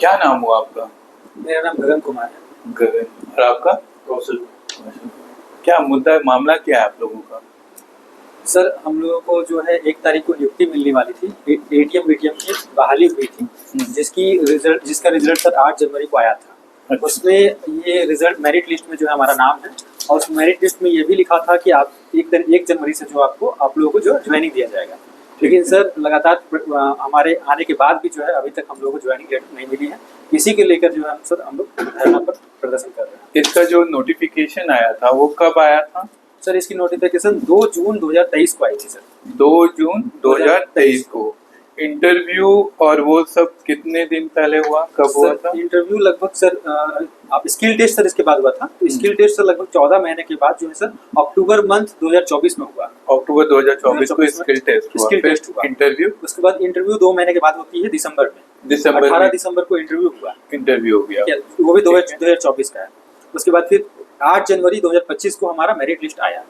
क्या नाम हुआ आपका? मेरा नाम गगन कुमार है। गगन। और आपका? कौशल। क्या मुद्दा मामला क्या है आप लोगों का? सर हम लोगों को जो है 1 तारीख को नियुक्ति मिलने वाली थी। एटीएम बीटीएम की बहाली हुई थी, जिसका रिजल्ट सर 8 जनवरी को आया था। अच्छा। उसमें ये रिजल्ट मेरिट लिस्ट में जो है हमारा नाम है, और उस मेरिट लिस्ट में ये भी लिखा था कि आप 1 जनवरी से जो आप लोगों को जो ज्वाइनिंग दिया जाएगा। लेकिन सर लगातार हमारे आने के बाद भी जो है अभी तक हम लोगों को ज्वाइनिंग लेटर नहीं मिली है। इसी के लेकर जो है हम लोग धरना पर प्रदर्शन कर रहे हैं। इसका जो नोटिफिकेशन आया था वो कब आया था? सर इसकी नोटिफिकेशन 2 जून 2023 को आई थी सर। 2 जून 2023 को। इंटरव्यू और वो सब कितने दिन पहले हुआ, कब हुआ था? इंटरव्यू लगभग सर आप स्किल टेस्ट सर इसके बाद हुआ था। तो स्किल टेस्ट सर लगभग 14 महीने के बाद जो है सर अक्टूबर मंथ 2024 में हुआ। अक्टूबर 2024 को स्किल टेस्ट हुआ। इंटरव्यू उसके बाद इंटरव्यू 2 महीने के बाद होती है दिसंबर में। 18 दिसंबर को इंटरव्यू हुआ। इंटरव्यू हो गया, वो भी 2024 का है। उसके बाद फिर 8 जनवरी 2025 को हमारा मेरिट लिस्ट आया।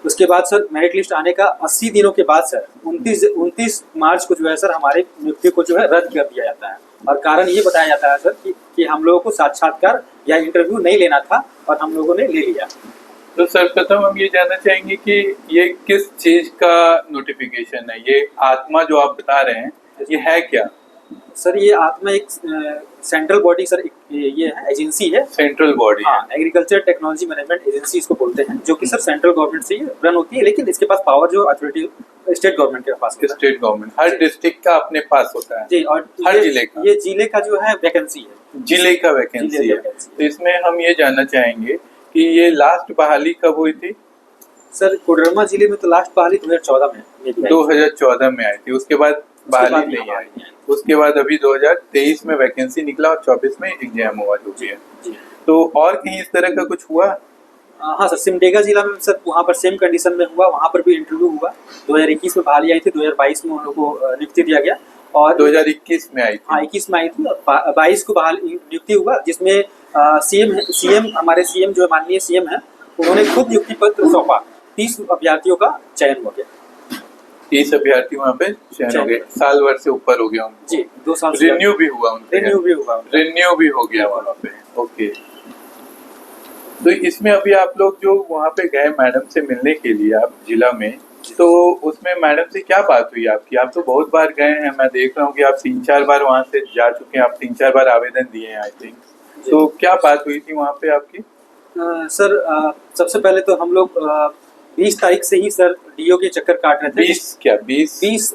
उसके बाद सर मेरिट लिस्ट आने का 80 दिनों के बाद सर 29 मार्च को जो है सर हमारे नियुक्ति को जो है रद्द कर दिया जाता है। और कारण ये बताया जाता है सर कि हम लोगों को साक्षात्कार या इंटरव्यू नहीं लेना था और हम लोगों ने ले लिया। तो सर प्रथम हम ये जानना चाहेंगे कि ये किस चीज का नोटिफिकेशन है? ये आत्मा जो आप बता रहे हैं ये है क्या? सर ये आत्मा एक सेंट्रल बॉडी सर, ये है एजेंसी है। सेंट्रल बॉडी हाँ, एग्रीकल्चर टेक्नोलॉजी मैनेजमेंट एजेंसी इसको बोलते हैं, जो कि सर सेंट्रल गवर्नमेंट से ही रन होती है। लेकिन इसके पास पावर जो अथॉरिटी स्टेट गवर्नमेंट के पास होता है। स्टेट गवर्नमेंट हर डिस्ट्रिक्ट का अपने पास होता है जी। और हर जिले का, ये जिले का जो है वैकेंसी है, जिले का वैकेंसी है। तो इसमें हम ये जानना चाहेंगे कि ये लास्ट बहाली कब हुई थी? सर कोडरमा जिले में तो लास्ट बहाली 2014 में 2014 में आई थी। उसके बाद बहाली नहीं आई। उसके बाद अभी 2023 में वैकेंसी निकला और 24 में एग्जाम हुआ जो भी है। तो और कहीं इस तरह का कुछ हुआ? हाँ सर, सिमडेगा जिला में सर वहाँ पर सेम कंडीशन में हुआ। वहाँ पर भी इंटरव्यू हुआ। 2021 में बहाली आई थी, 2022 में उन लोगों को नियुक्ति दिया गया। और 2021 में आई थी। हाँ 21 में आई थी। 22 को बहाल नियुक्ति हुआ, जिसमें सीएम हमारे सीएम जो माननीय सीएम है, उन्होंने खुद नियुक्ति पत्र सौंपा। 30 अभ्यर्थियों का चयन हो गया। 30 अभ्यर्थी वहाँ पे चयन हो गए। साल भर से ऊपर हो गया उनको। जी, 2 साल। रिन्यू भी हुआ उनका। रिन्यू भी हो गया वहाँ पे। ओके। तो इसमें अभी आप लोग जो वहाँ पे गए मैडम से मिलने के लिए आप जिला में, तो उसमें मैडम से क्या बात हुई आपकी? आप तो बहुत बार गए हैं, मैं देख रहा हूँ कि आप 3-4 बार वहाँ से जा चुके हैं। आप 3-4 बार आवेदन दिए हैं आई थिंक। तो क्या बात हुई थी वहाँ पे आपकी? सर सबसे पहले तो हम लोग 20 तारीख से ही सर डीओ के चक्कर काट रहे थे। 20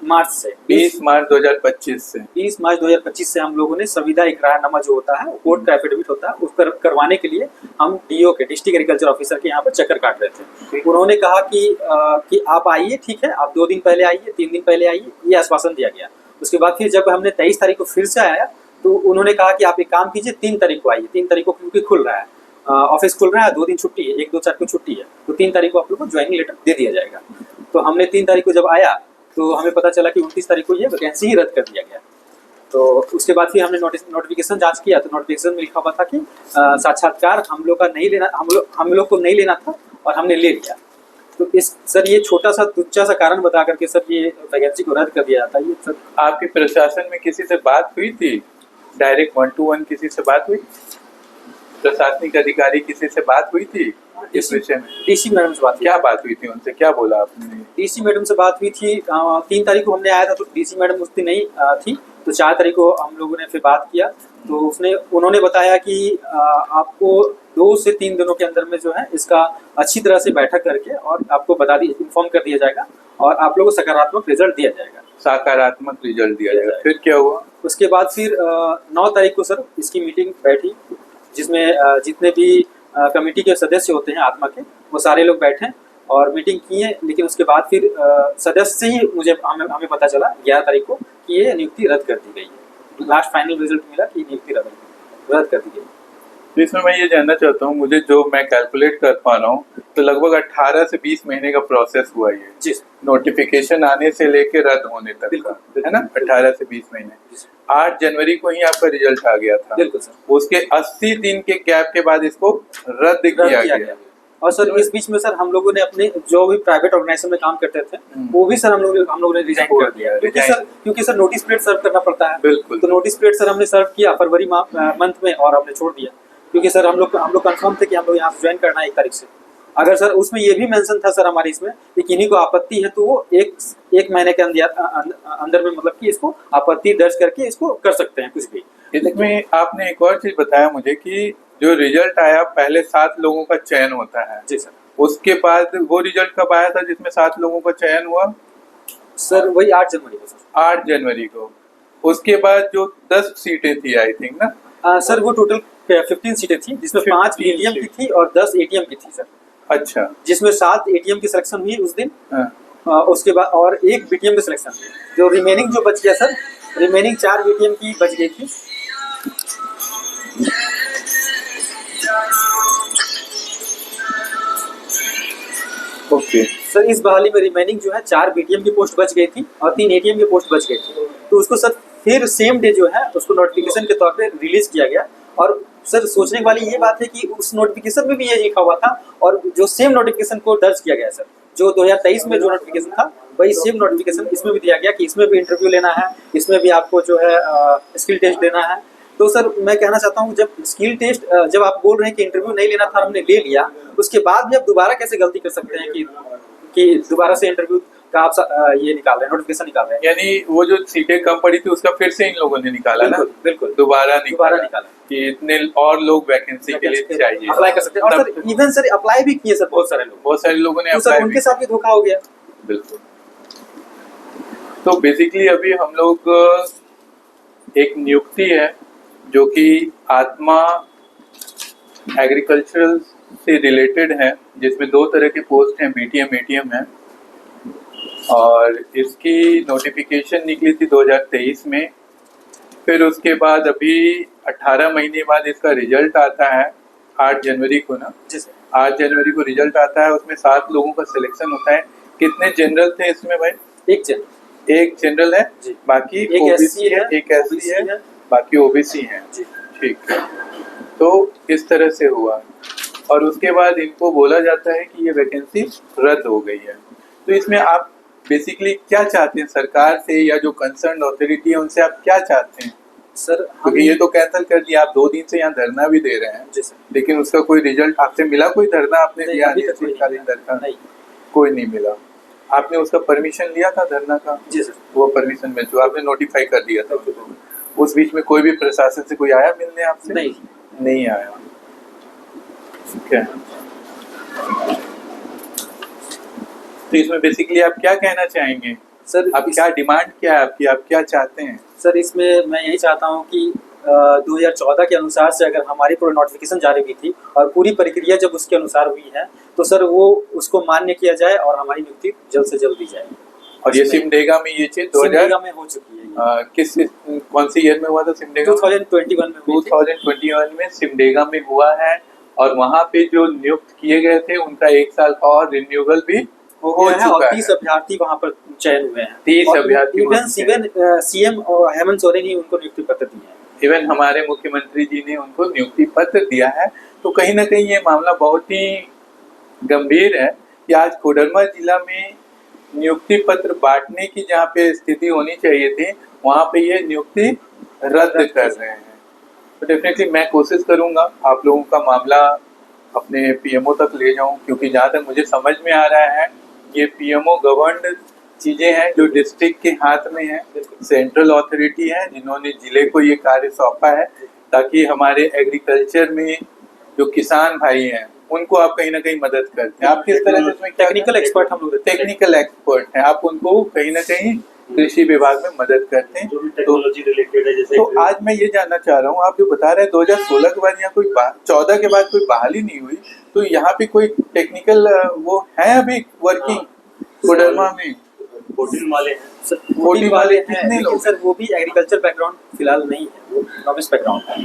मार्च से 20 मार्च 2025 से 20 मार्च 2025 से हम लोगों ने संविदा इकरारनामा जो होता है, कोर्ट का एफिडेविट होता है, उसको करवाने के लिए हम डीओ के डिस्ट्रिक्ट एग्रीकल्चर ऑफिसर के यहाँ पर चक्कर काट रहे थे। उन्होंने कहा कि आप आइए, ठीक है, आप 2 दिन पहले आइए, 3 दिन पहले आइए, ये आश्वासन दिया गया। उसके बाद फिर जब हमने 23 तारीख को फिर से आया तो उन्होंने कहा कि आप एक काम कीजिए, 3 तारीख को आइए। 3 तारीख को क्योंकि खुल रहा है, ऑफिस खुल रहा है, 2 दिन छुट्टी है, 1, 2, 4 को छुट्टी है, तो 3 तारीख को आप लोग को ज्वाइनिंग लेटर दे दिया जाएगा। तो हमने 3 तारीख को जब आया तो हमें पता चला कि 29 तारीख को ये वैकेंसी ही रद्द कर दिया गया। तो उसके बाद फिर हमने नोटिफिकेशन जांच किया तो नोटिफिकेशन में लिखा हुआ था कि साक्षात्कार हम लोग का नहीं लेना, हम लोग को नहीं लेना था और हमने ले लिया। तो इस सर ये छोटा सा तुच्छा सा कारण बता करके सर ये वैकेंसी को रद्द कर दिया जाता है। ये सर आपके प्रशासन में किसी से बात हुई थी? डायरेक्ट 1 to 1 किसी से बात हुई? प्रशासनिक अधिकारी किसी से बात हुई थी इस विषय में? डीसी मैडम से बात। क्या बात हुई थी उनसे, क्या बोला आपने? डीसी मैडम से बात हुई थी। 3 तारीख को हमने आया था तो डीसी मैडम उस दिन नहीं थी। तो 4 तारीख को हम लोगों ने फिर बात किया तो उन्होंने बताया कि आपको 2 से 3 दिनों के अंदर में जो है इसका अच्छी तरह से बैठक करके और आपको इन्फॉर्म कर दिया जाएगा और आप लोगों को सकारात्मक रिजल्ट दिया जाएगा। सकारात्मक रिजल्ट दिया जाएगा। फिर क्या हुआ? उसके बाद फिर 9 तारीख को सर इसकी मीटिंग बैठी, जिसमें जितने भी कमेटी के सदस्य होते हैं आत्मा के, वो सारे लोग बैठे और मीटिंग किए। लेकिन उसके बाद फिर सदस्य से ही हमें पता चला 11 तारीख को कि ये नियुक्ति रद्द कर दी गई है। लास्ट फाइनल रिजल्ट मिला कि नियुक्ति रद्द कर दी गई। तो इसमें मैं ये जानना चाहता हूँ, मुझे जो मैं कैलकुलेट कर पा रहा हूँ तो लगभग 18 से 20 महीने का प्रोसेस हुआ ये। जी। नोटिफिकेशन आने से लेके रद्द होने तक का, है ना? 18 से 20 महीने। 8 जनवरी को ही आपका रिजल्ट आ गया था। बिल्कुल सर। उसके 80 दिन के गैप के बाद इसको रद्द किया गया। और सर इस बीच में सर हम लोगों ने अपने जो भी प्राइवेट ऑर्गेनाइजेशन में काम करते थे वो भी सर हम लोगों ने रिजाइन कर दिया, क्योंकि सर नोटिस पीरियड सर्व करना पड़ता है। बिल्कुल। तो नोटिस पीरियड सर हमने सर्व किया फरवरी मंथ में और हमने छोड़ दिया, क्योंकि सर हम लोग कंफर्म थे कि हम लोग यहाँ से ज्वाइन करना है 1 तारीख से। अगर सर उसमें ये भी मेंशन था सर हमारे इसमें कि किन्हीं को आपत्ति है तो वो एक महीने के अंदर में मतलब कि इसको आपत्ति दर्ज करके इसको कर सकते हैं कुछ भी। इसमें आपने एक और चीज बताया मुझे कि जो रिजल्ट आया पहले 7 लोगों का चयन होता है। जी सर। उसके बाद वो रिजल्ट कब आया था जिसमें 7 लोगों का चयन हुआ? सर वही 8 जनवरी को सर। 8 जनवरी को। उसके बाद जो 10 सीटें थी आई थिंक ना? सर वो टोटल 15 सीटें थी, जिसमें 5 एटीएम की थी और 10 एटीएम की थी सर। अच्छा। जिसमें 7 एटीएम की सिलेक्शन हुई उस दिन। हाँ। उसके बाद और 1 बीटीएम की सिलेक्शन हुई। जो रिमेनिंग जो बच गया सर, रिमेनिंग 4 बीटीएम की बच गई थी। ओके। सर इस बहाली में रिमेनिंग जो है 4 बीटीएम की पोस्ट बच गई थी और 3 एटीएम की पोस्ट बच गई थी। तो उसको सर फिर सेम डे जो है उसको नोटिफिकेशन के तौर पे रिलीज किया गया। और सर सोचने वाली ये बात है कि उस नोटिफिकेशन में भी ये लिखा हुआ था और जो सेम नोटिफिकेशन को दर्ज किया गया सर, जो 2023 में जो नोटिफिकेशन था वही सेम नोटिफिकेशन इसमें भी दिया गया कि इसमें भी इंटरव्यू लेना है, इसमें भी आपको जो है स्किल टेस्ट देना है। तो सर मैं कहना चाहता हूँ जब स्किल टेस्ट जब आप बोल रहे हैं कि इंटरव्यू नहीं लेना था, हमने ले लिया, उसके बाद भी आप दोबारा कैसे गलती कर सकते हैं कि दोबारा से इंटरव्यू का आप ये निकाल रहे हैं, नोटिफिकेशन निकाल रहे हैं। यानी वो जो सीटें कम पड़ी थी उसका फिर से इन लोगों ने निकाला ना? बिल्कुल दोबारा निकाला कि इतने और लोग वैकेंसी के लिए चाहिए, अप्लाई कर सकते हैं। और सर इवन सर अप्लाई भी किए सर बहुत सारे लोगों ने तो अप्लाई, उनके साथ भी धोखा हो गया। बिल्कुल। तो बेसिकली अभी हम लोग एक नियुक्ति है जो कि आत्मा एग्रीकल्चरल से रिलेटेड है, जिसमें 2 तरह के पोस्ट हैं, बीटीएम एटीएम है। और इसकी नोटिफिकेशन निकली थी 2023 में। फिर उसके बाद अभी 18 महीने बाद इसका रिजल्ट आता है 8 जनवरी को ना? 8 जनवरी को रिजल्ट आता है। उसमें 7 लोगों का सिलेक्शन होता है। कितने जनरल थे इसमें भाई? एक जनरल है, बाकी ओबीसी है, एक एससी है, बाकी ओबीसी है। ठीक है। तो इस तरह से हुआ और उसके बाद इनको बोला जाता है कि ये वैकेंसी रद्द हो गई है। तो इसमें आप बेसिकली क्या चाहते हैं सरकार से या जो कंसर्न अथॉरिटी है उनसे आप क्या चाहते हैं सर? क्योंकि ये तो कैंसिल कर दिया, आप 2 दिन से यहाँ धरना भी दे रहे हैं, लेकिन उसका कोई रिजल्ट आपसे मिला? कोई धरना आपने दिया? नहीं, कोई नहीं मिला। आपने उसका परमिशन लिया था धरना का? जी सर। वो परमिशन मिल चुका, आपने नोटिफाई कर दिया था? उस बीच में कोई भी प्रशासन से कोई आया मिलने आपसे? नहीं आया। ठीक है। तो इसमें बेसिकली आप क्या कहना चाहेंगे सर? आप क्या डिमांड क्या है आपकी, आप क्या चाहते हैं? सर इसमें मैं यही चाहता हूँ कि 2014 के अनुसार से अगर हमारी पूरी नोटिफिकेशन जारी हुई थी और पूरी प्रक्रिया जब उसके अनुसार हुई है तो सर वो उसको मान्य किया जाए और हमारी नियुक्ति जल्द से जल्द दी जाए। और ये सिमडेगा में ये चीज 2000 में हो चुकी है। कौन सी ईयर में हुआ था सिमडेगा? 2021 में सिमडेगा में हुआ है। और वहाँ पे जो नियुक्त किए गए थे उनका 1 साल का और रिन्यूअल भी हो चुका है और 30 अभ्यर्थी वहाँ पर चयन हुए हैं। 30 अभ्यर्थी। इवन सीएम हेमंत सोरेन ही उनको नियुक्ति पत्र दिए हैं। इवन हमारे मुख्यमंत्री जी ने उनको नियुक्ति पत्र दिया है। तो कहीं ना कहीं ये मामला बहुत ही गंभीर है कि आज कोडरमा जिला में नियुक्ति पत्र बांटने की जहाँ पे स्थिति होनी चाहिए थी वहाँ पे ये नियुक्ति रद्द कर रहे हैं। तो डेफिनेटली मैं कोशिश करूँगा आप लोगों का मामला अपने पीएमओ तक ले जाऊँ, क्योंकि जहाँ तक मुझे समझ में आ रहा है ये पीएमओ गवर्नड चीज़ें हैं जो डिस्ट्रिक्ट के हाथ में है, सेंट्रल अथॉरिटी है जिन्होंने जिले को ये कार्य सौंपा है ताकि हमारे एग्रीकल्चर में जो किसान भाई हैं उनको आप कहीं ना कहीं मदद करते हैं। आप किस तरह से इसमें टेक्निकल एक्सपर्ट, हम लोग टेक्निकल एक्सपर्ट हैं, आप उनको कहीं ना कहीं कृषि विभाग में मदद करते हैं, टेक्नोलॉजी रिलेटेड है जैसे। तो आज मैं ये जानना चाह रहा हूँ, आप जो बता रहे हैं 2016 के बाद यहाँ कोई 14 के बाद कोई बहाली नहीं हुई, तो यहाँ पे कोई टेक्निकल वो है अभी वर्किंग कोडरमा में? 14 वाले हैं सर, 14 वाले कितने लोग सर? वो भी एग्रीकल्चर बैकग्राउंड फिलहाल नहीं है, वो इकोनॉमिक्स बैकग्राउंड है।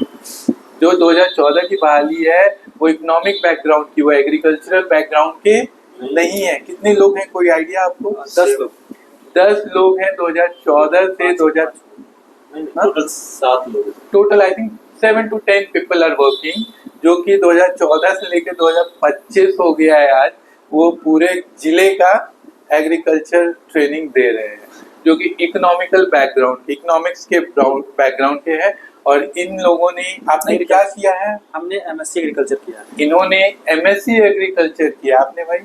जो 2014 की बहाली है वो इकोनॉमिक बैकग्राउंड की, वो एग्रीकल्चरल बैकग्राउंड के नहीं है। कितने लोग हैं, कोई आइडिया आपको? 10 लोग। 10 लोग हैं 2014 से 2000 टोटल 7 लोग। Total I think 7 to 10 people are working जो कि 2014 से लेकर 2025 हो गया है आज, वो पूरे जिले का एग्रीकल्चर ट्रेनिंग दे रहे हैं, जो कि इकोनॉमिकल बैकग्राउंड, इकोनॉमिक्स के बैकग्राउंड के हैं। और इन लोगों ने, आपने क्या किया है? हमने एमएससी एग्रीकल्चर किया है। इन्होंने एमएससी एग्रीकल्चर किया, आपने भाई?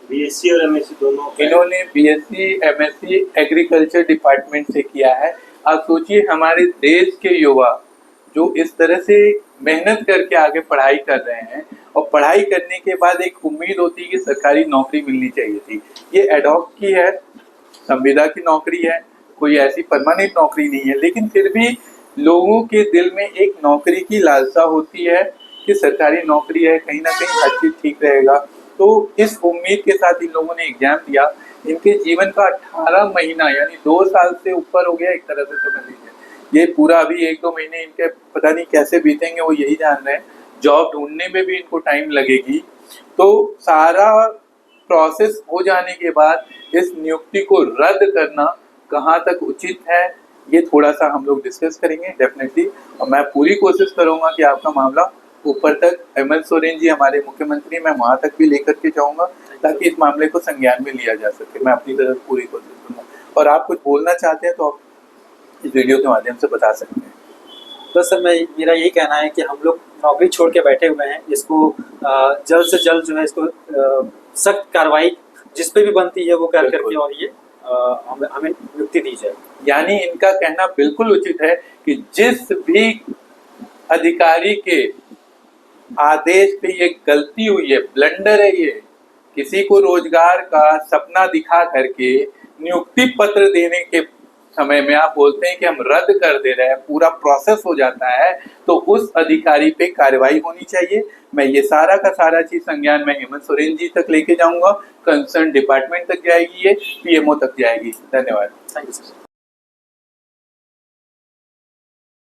बीएससी और एमएससी दोनों। इन्होंने बीएससी एमएससी एग्रीकल्चर डिपार्टमेंट से किया है। आप सोचिए हमारे देश के युवा जो इस तरह से मेहनत करके आगे पढ़ाई कर रहे हैं, और पढ़ाई करने के बाद एक उम्मीद होती है कि सरकारी नौकरी मिलनी चाहिए थी। ये एडॉक की है, संविदा की नौकरी है, कोई ऐसी परमानेंट नौकरी नहीं है, लेकिन फिर भी लोगों के दिल में एक नौकरी की लालसा होती है कि सरकारी नौकरी है, कहीं ना कहीं हर चीज ठीक रहेगा। तो इस उम्मीद के साथ इन लोगों ने एग्जाम दिया। इनके जीवन का 18 महीना यानी 2 साल से ऊपर हो गया एक तरह से समझ लीजिए। ये पूरा अभी 1-2 महीने इनके पता नहीं कैसे बीतेंगे, वो यही जान रहे हैं। जॉब ढूंढने में भी इनको टाइम लगेगी। तो सारा प्रोसेस हो जाने के बाद इस नियुक्ति को रद्द करना कहाँ तक उचित है, ये थोड़ा सा हम लोग डिस्कस करेंगे डेफिनेटली। और मैं पूरी कोशिश करूंगा कि आपका मामला ऊपर तक, हेमंत सोरेन जी हमारे मुख्यमंत्री, मैं वहां तक भी लेकर के जाऊंगा ताकि इस मामले को संज्ञान में लिया जा सके। मैं अपनी तरफ पूरी कोशिश करूंगा। और आप कुछ बोलना चाहते हैं तो आप इस वीडियो के माध्यम से बता सकते हैं। बस सर मेरा यही कहना है कि हम लोग नौकरी छोड़ के बैठे हुए हैं, इसको जल्द से जल्द जो है इसको सख्त कार्रवाई जिस पे भी बनती है वो कर करके और ये हमें नियुक्ति दी जाए। यानी इनका कहना बिल्कुल उचित है कि जिस भी अधिकारी के आदेश पे ये गलती हुई है, ब्लंडर है ये, किसी को रोजगार का सपना दिखा करके नियुक्ति पत्र देने के समय में आप बोलते हैं कि हम रद्द कर दे रहे हैं, पूरा प्रोसेस हो जाता है, तो उस अधिकारी पे कार्रवाई होनी चाहिए। मैं ये सारा का सारा चीज संज्ञान में हेमंत सोरेन जी तक लेके जाऊंगा, कंसर्न डिपार्टमेंट तक जाएगी, ये पीएमओ तक जाएगी। धन्यवाद। Thank you sir.